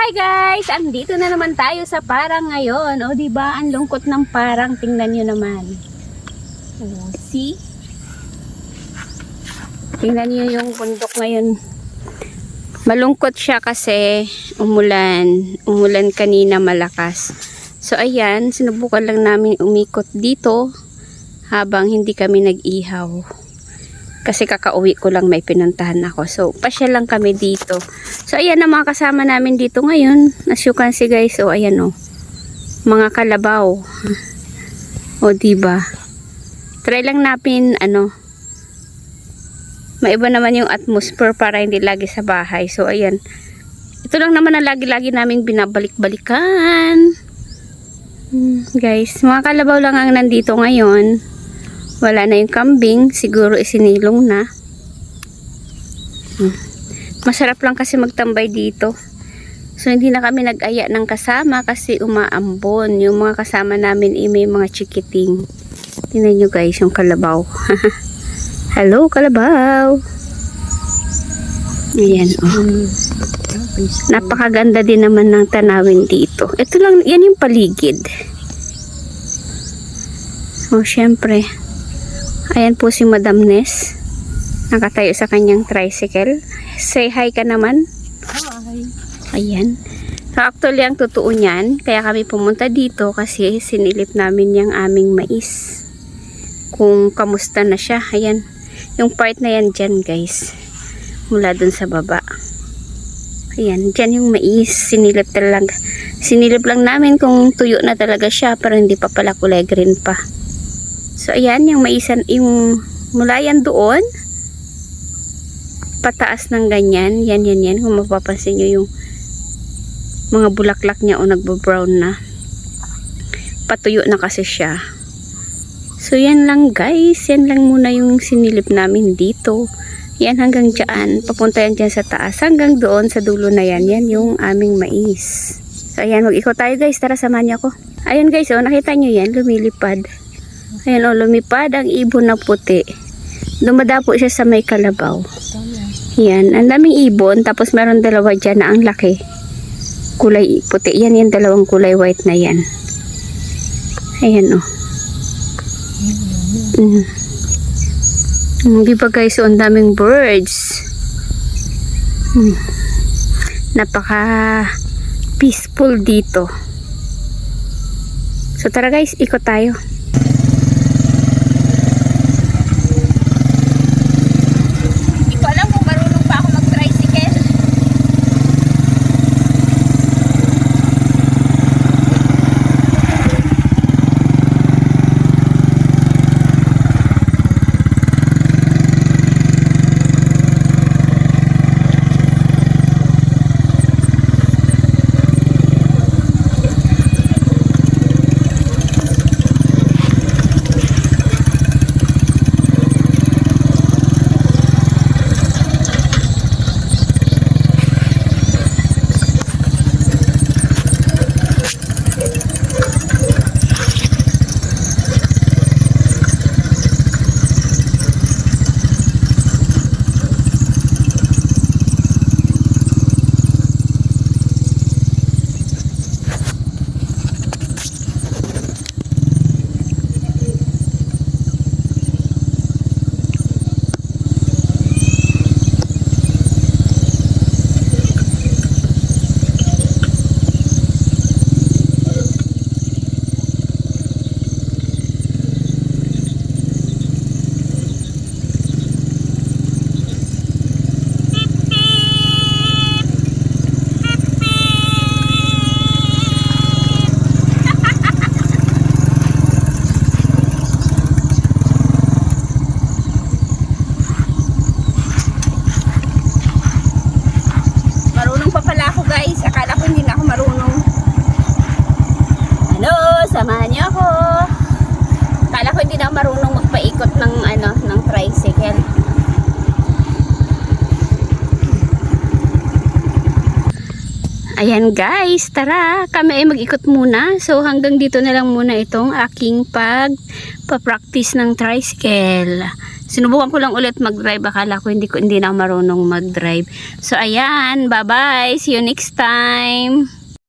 Hi guys! Andito na naman tayo sa Parang ngayon. O diba, ang lungkot ng Parang. Tingnan nyo naman. O, see? Tingnan nyo yung bundok ngayon. Malungkot siya kasi umulan. Umulan kanina malakas. So ayan, sinubukan lang namin umikot dito habang hindi kami nag-ihaw. Kasi kakauwi ko lang, may pinuntahan ako. So, pasya lang kami dito. So, ayan na mga kasama namin dito ngayon. As you can see guys, so ayan o. Mga kalabaw. O, diba? Try lang natin, maiba naman yung atmosphere para hindi lagi sa bahay. So, ayan. Ito lang naman ang lagi-lagi naming binabalik-balikan. Guys, mga kalabaw lang ang nandito ngayon. Wala na yung kambing, siguro isinilong na. Masarap lang kasi magtambay dito. So hindi na kami nag-aya ng kasama kasi umaambon. Yung mga kasama namin may mga chikiting. Tingnan nyo guys yung kalabaw. Hello kalabaw. Ayan oh. Napakaganda din naman ng tanawin dito. Ito lang, yan yung paligid. Oh syempre. Ayan po si Madam Ness. Nakatayo sa kanyang tricycle. Say hi ka naman. Hi. Ayan. So actually ang totoo niyan, kaya kami pumunta dito kasi sinilip namin yung aming mais. Kung kamusta na siya. Ayan. Yung part na yan dyan guys. Mula dun sa baba. Ayan. Dyan yung mais. Sinilip lang namin kung tuyo na talaga siya pero hindi pa pala kulay green pa. So, ayan, yung maisan, yung mula yan doon, pataas ng ganyan, yan, kung mapapansin nyo yung mga bulaklak niya o nagbo-brown na, patuyo na kasi siya. So, yan lang guys, yan lang muna yung sinilip namin dito. Yan hanggang dyan, papunta yan dyan sa taas, hanggang doon sa dulo na yan, yan yung aming mais. So, ayan, mag-ikot tayo guys, tara samahan niyo ako. Ayan guys, oh, nakita nyo yan, lumilipad. Ayan o, lumipad ang ibon na puti. Dumadapo siya sa may kalabaw. Yan, ang daming ibon. Tapos meron dalawa dyan na ang laki. Kulay puti. Yan yung dalawang kulay white na yan. Ayan o. Di ba guys, so, ang daming birds. Napaka peaceful dito. So tara guys, ikot tayo. Samahan niyo ako. Kala ko hindi na marunong magpaikot ng tricycle. Ayan guys, tara, kami ay mag-ikot muna. So hanggang dito na lang muna itong aking pagpa-practice ng tricycle. Sinubukan ko lang ulit mag-drive. Akala ko hindi na ako marunong mag-drive. So, ayan. Bye-bye. See you next time.